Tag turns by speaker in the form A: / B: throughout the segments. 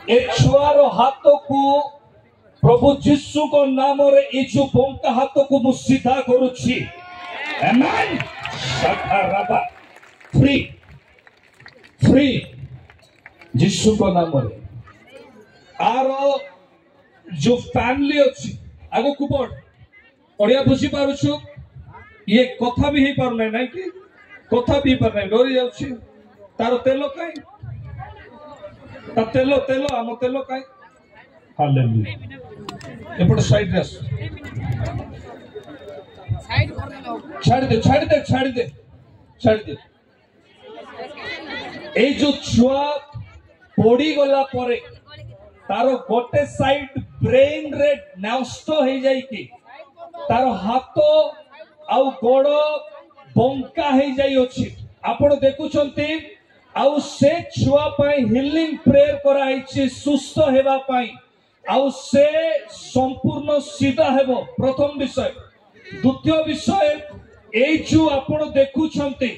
A: ए छुआर हाथ को प्रभु जीशु को नाम रे ए जो बंका हाथ को मु सीधा करूछि आमेन सखाराबा फ्री फ्री जीशु को नाम रे आरो जो फैमिली अछि आगो को पढ़ पढ़िया बुझी पारुछु ये कथा भी ही पार नहीं कि कथा भी पार नहीं डरी जाउछि तारो तेलो काई ता तेलो तेलो आम तेलो काई हालेलुया एपट साइड रे साइड कर दे छाड़ दे छाड़ दे छाड़ दे छाड़ दे ए जो छुआ पड़ी गला परे तारो गोटे साइड ब्रेन रे नष्ट हो जाई कि तारो हाथ आउ गोड़ बंका हो जाई अछि आपण देखुछंती आउ से छुआ पाई हिलिंग प्रेयर कराइछि सुस्थ हेबा पाई आउ से संपूर्ण सीधा हेबो प्रथम विषय द्वितीय विषय ए जो आपण देखुछंती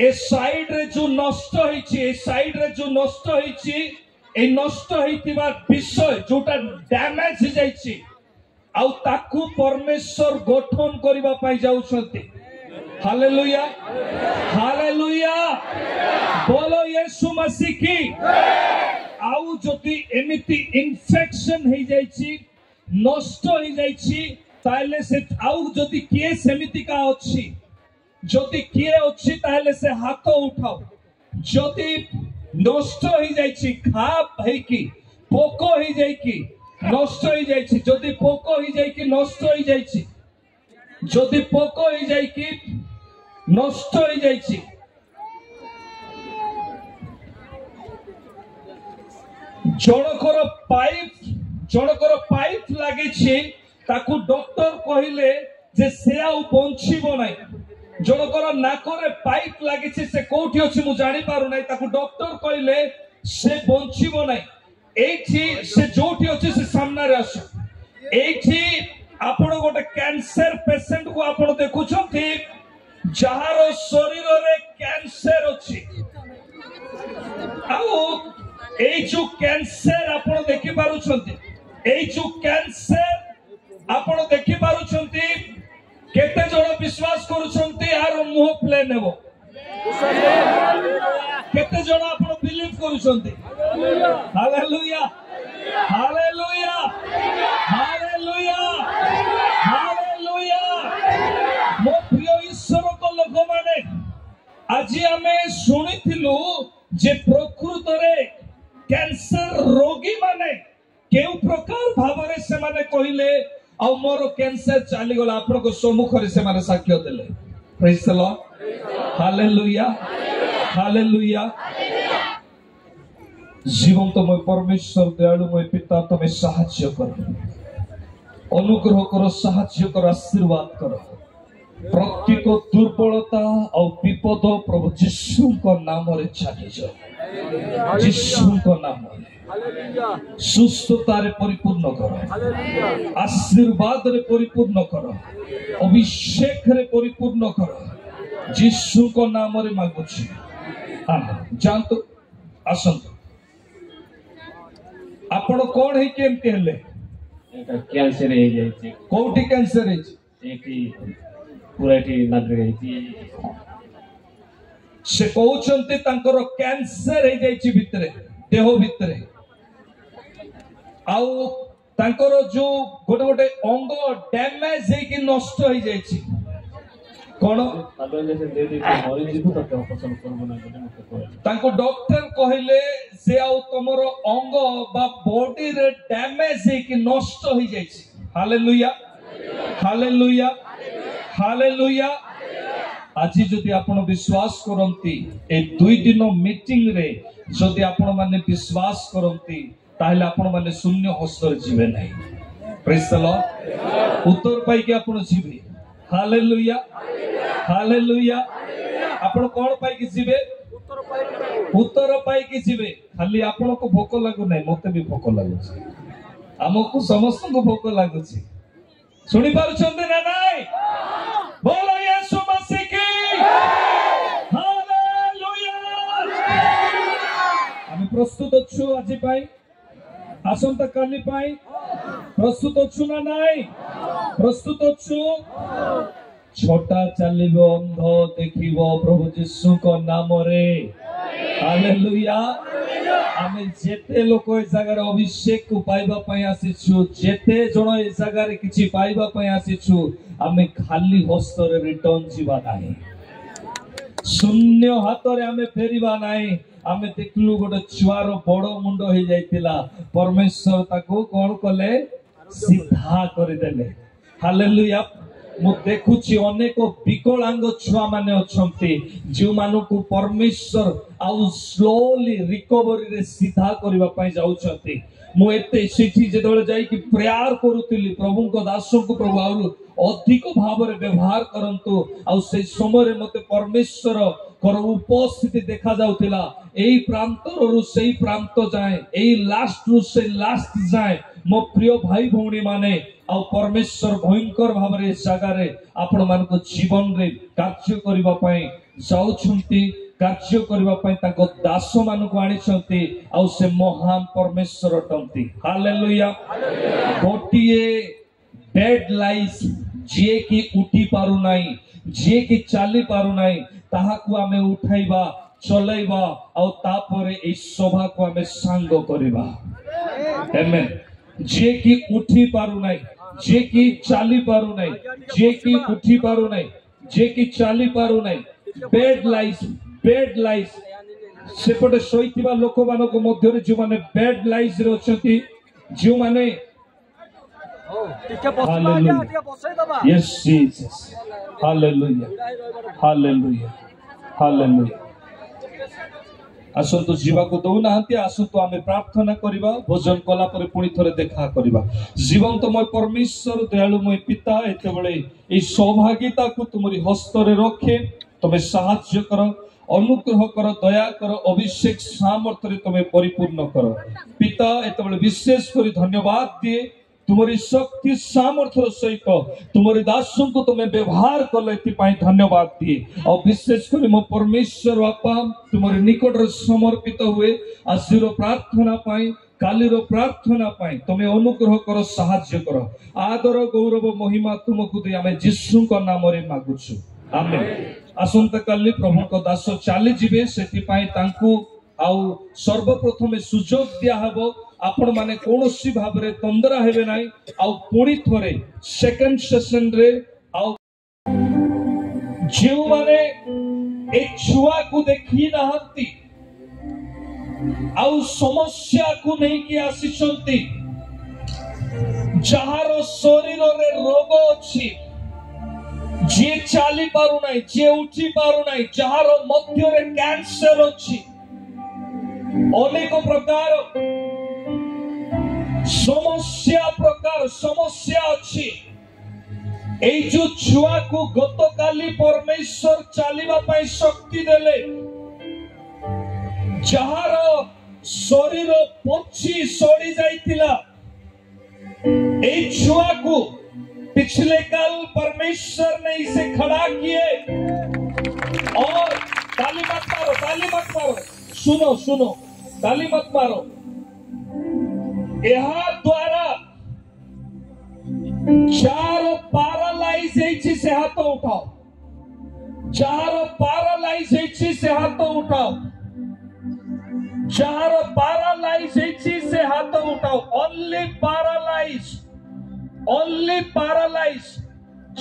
A: ए साइड रे जो नष्ट होईछि ए साइड रे जो नष्ट होईछि ए नष्ट होईतिबा विषय जोटा डैमेज हो जाईछि आउ ताकू परमेश्वर गठन करिबा पाई जाउछंती हालेलुया हालेलुया बोलो यीशु मसीह की आउ जति एमिति इन्फेक्शन हो जाईछि नष्ट हो जाईछि ताले से आउ जति के सेमिति का अछि जति के अछि ताले से हाथ उठाओ जति नष्ट हो जाईछि खाप है कि पोको हो जाई कि नष्ट हो जाईछि जति पोको हो जाई कि नष्ट हो जाईछि जति पोको हो जाई कि नष्ट हो जाईछि जनकर पाइप लागे छी ताकू डॉक्टर कहिले जे से आ बंचिबो नै जनकर नाकरे पाइप लागे छी से कोठी अछि मु जानि पारु नै ताकू डॉक्टर कहिले से बंचिबो नै एठी से जोठी अछि से सामने रे आसु एठी आपण गोटे कैंसर पेशेंट को आपण देखु छथि जहार शरीर रे कैंसर अछि आउ ए जो कैंसर आपण देखि पारु छथि ए जो कैंसर आपण देखि पारु छथि केते जण विश्वास करू छथि आर मुह प्लेन हेबो केते जण आपण बिलीव करू छथि हालेलुया हालेलुया हालेलुया हालेलुया मो प्रिय ईश्वर को लोक माने आज आमे सुनिथिलु जे प्रकृत रे कैंसर रोगी माने केउ प्रकार भावरे से माने कहिले आ मोर कैंसर चली गला आपन को सम्मुख रे से माने साक्ष्य देले praise the lord hallelujah hallelujah जीवंतमय परमेश्वर दयालुमय पिता तुम्हें साहाय्य करो अनुग्रह करो साहाय्य करो आशीर्वाद करो प्रत्येक दुर्बलता और विपद प्रभु यीशु को नाम रे छाड़ी जाओ यीशु को नाम रे सुस्थता रे परिपूर्ण करो आशीर्वाद रे परिपूर्ण करो अभिषेक रे परिपूर्ण करो यीशु को नाम रे मांगुछि आमेन जानतो आसंतो आपण कोन हे केमते हले एटा कैंसर हे जायछि कोठी कैंसर हे एटी पूरा एटी नाद्रे हेति से कहउछन्ते तांकर कैंसर हे जायछि भितरे देह भितरे आउ तांकर जो गोटे गोटे अंग डैमेज हे कि नष्ट हो जायछि कोन तांको डॉक्टर कहले से आउ तमरो अंग बा बॉडी रे डैमेज हे कि नष्ट हो जायछि हालेलुया हालेलुया हालेलुया आज जदि आपण विश्वास करंती ए 2 दिन मीटिंग रे जदि आपण माने विश्वास करंती ताहले आपण माने शून्य हस्तर जीवे नै प्रेज द लॉर्ड उत्तर पाई के आपण जीवे हालेलुया हालेलुया आपण कोन पाई के जीवे उत्तर पाई के जीवे खाली आपण को भोक लागु नै मते भी भोक लागु छी हमको समस्त को भोक लागु छी सुनि पारु छंदे ना नाइ बोलो यीशु मसीह की हालेलुया हम प्रस्तुत छु आज पाई आसंता काली पाई प्रस्तुत अच्छु ना नाई प्रस्तुत अच्छु छोटा चलिबो अंध देखिबो प्रभु यीशु को नाम रे हालेलुया आमे जेते लोक ए जगह अभिषेक को पाइबा पई आसीछु जेते जण ए जगह रे किछि पाइबा पई आसीछु आमे खाली हस्त रे रिटर्न जीवा नाही शून्य हाथ रे आमे फेरिबा नाही आमे देखलु गोटे छुआर बड़ मुंड हो जाइतिला परमेश्वर ताको कोन कले सीधा कर देले हालेलुया मु देखुची अनेक विकलांग छुआ माने अछंती जो मानु को परमेश्वर आउ स्लोली रिकवरी रे सीधा करबा पई जाउछंती मु एते सिठी जेदोले जाई कि प्रेयर करूतिली प्रभु को दासों को प्रभु आउ अधिक भाव रे व्यवहार करंतु आउ से समय रे मते परमेश्वर कर उपस्थिति देखा जाउतिला एई प्रांतर रु सेई प्रांत जाए एई लास्ट रु से लास्ट जाए मो प्रिय भाई भौणी माने आ परमेश्वर भयंकर भाव रे जगह रे आपण मान को जीवन रे कार्य करबा पई जाउछंती कार्य करबा पई ताको दास मान को आनी छंती आ से महान परमेश्वर टंती हालेलुया गोटिए डेड लाइस जे की उठी पारु नाही जे की चाली पारु नाही ताहाकु आमे उठाइबा चलाइबा आ तापरे ए शोभा को आमे सांग करबा आमेन जे की उठी पारु नाही जे की चाली पारु नाही जे की उठी पारु नाही जे की चाली पारु नाही बेड लाइस सेपटे सोइतिबा लोक मानको मध्य रे जो माने बेड लाइस रे अछंती जो माने yes Jesus hallelujah hallelujah hallelujah आसंतु जीवा को दौ नाहंती आसंतु आमे प्रार्थना करिबा भोजन कला पर पुणी थरे देखा करिबा जीवंतमय परमेश्वर दयालुमय पिता एते बेले ए सौभाग्यता को तुमरी हस्त रे रखे तमे सहाय्य करो अनुग्रह करो दया करो अभिषेक सामर्थ्य रे तमे परिपूर्ण करो पिता एते बेले विशेष करी धन्यवाद दिए तुम्हारी शक्ति सामर्थ्य सहित तुम्हारी दासों को तुम्हें व्यवहार कले धन्यवाद दिए और विशेष कर मो परमेश्वर बापा तुम्हारे निकट समर्पित हुए आजिर प्रार्थना पाई कालीर प्रार्थना पाई तुम्हें अनुग्रह करो साहाय्य करो आदर गौरव महिमा तुमको दे आमे यीशु को नाम रे मागुछु आमेन आसंता काली प्रभु को दास चली जिवे सेति पाई तांकु आउ सर्वप्रथमे सुजोग दिया हबो आपण माने कोनोसी भाव रे तंदरा हेबे नाही आउ पुणी थरे सेकंड सेशन रे आउ जेउ माने ए छुआ को देखि नाहंती आउ समस्या को नहीं कि आसीचंती जहारो शरीर रे रोग अछि जे चाली पारु नाही जे उठी पारु नाही जहारो मध्य रे कैंसर अछि अनेक प्रकार समस्या अच्छी ए जो छुआ को गतकाली परमेश्वर चलिबा पई शक्ति देले जहार शरीर पछी सड़ी जाइतिला ए छुआ को पिछले कल परमेश्वर ने इसे खड़ा किए और ताली मत मारो सुनो ताली मत मारो यहा द्वारा चार पैरालाइज से हाथ उठाओ चार पैरालाइज से हाथ उठाओ चार पैरालाइज से हाथ उठाओ ओनली पैरालाइज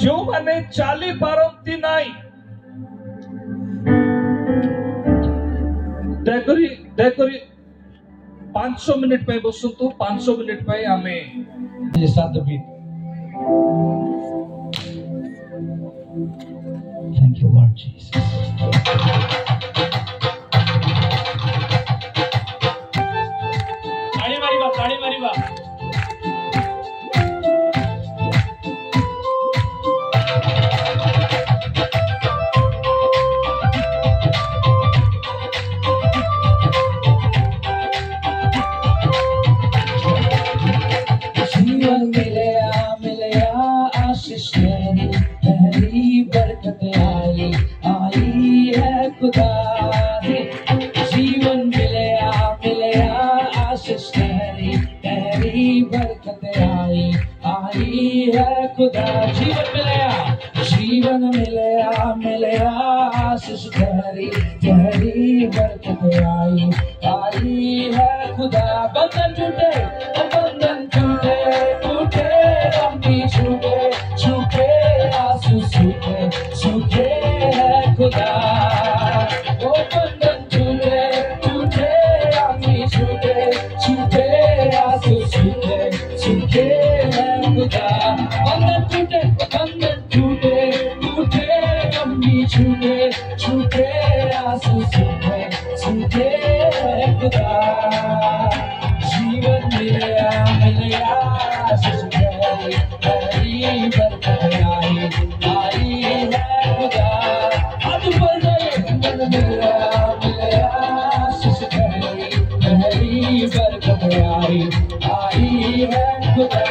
A: जो माने चाली पारंती नाही देखरी 500 मिनट पे बसंतु 500 मिनट पे हमें साथ भी थैंक यू लॉर्ड जीसस ताड़ी मारिबा पहली बरकत आई है खुदा जीवन मिलया आशीष गहरी गहरी बरकत आई है खुदा। बंधन टूटे टूटे अम्मी छूटे आंसू सूखे है खुदा। ओ बंधन टूटे अम्मी छूटे आंसू सूखे है खुदा। बंधन टूटे अम्मी छूटे आंसू सूखे है खुदा। जीवन मिलया आशीष गहरी बरकत आई है खुदा। आज पर जीवन मिलया आशीष गहरी बरकत आई है खुदा।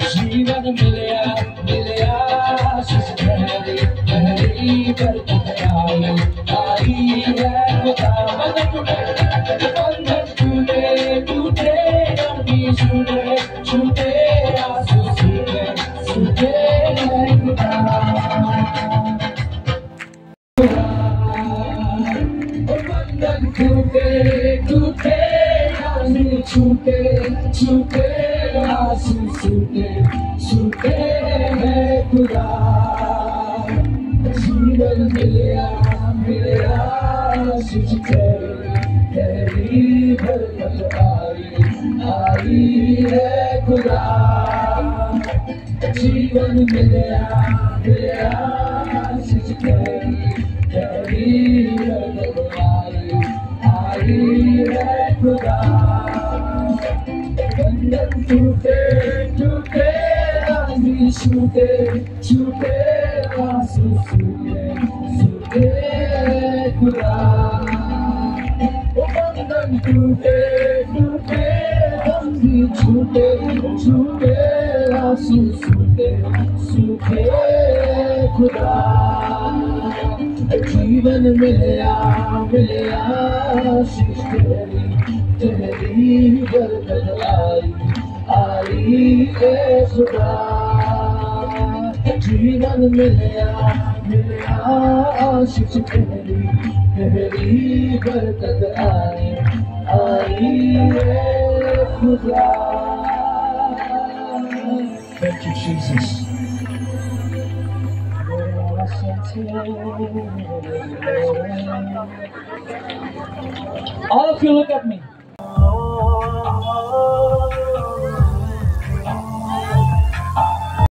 A: जीवन मिलया आशीष गहरी बरकत आई है खुदा। बंधन टूटे अम्मी छूटे आंसू सूखे है खुदा। बंधन टूटे अम्मी छूटे आंसू सूखे है खुदा। जीवन मिलया आशीष गहरी बरकत आई है खुदा। जीवन मिलया आशीष गहरी बरकत आई है खुदा। बंधन टूटे अम्मी छूटे आंसू सूखे खुदा। बंधन टूटे अम्मी छूटे आंसू सूखे खुदा। जीवन मिलया आशीष गहरी बरकत आई है खुदा। जीवन मिलया आशीष गहरी बरकत आई है खुदा। Thank you, Jesus. All of you look at me.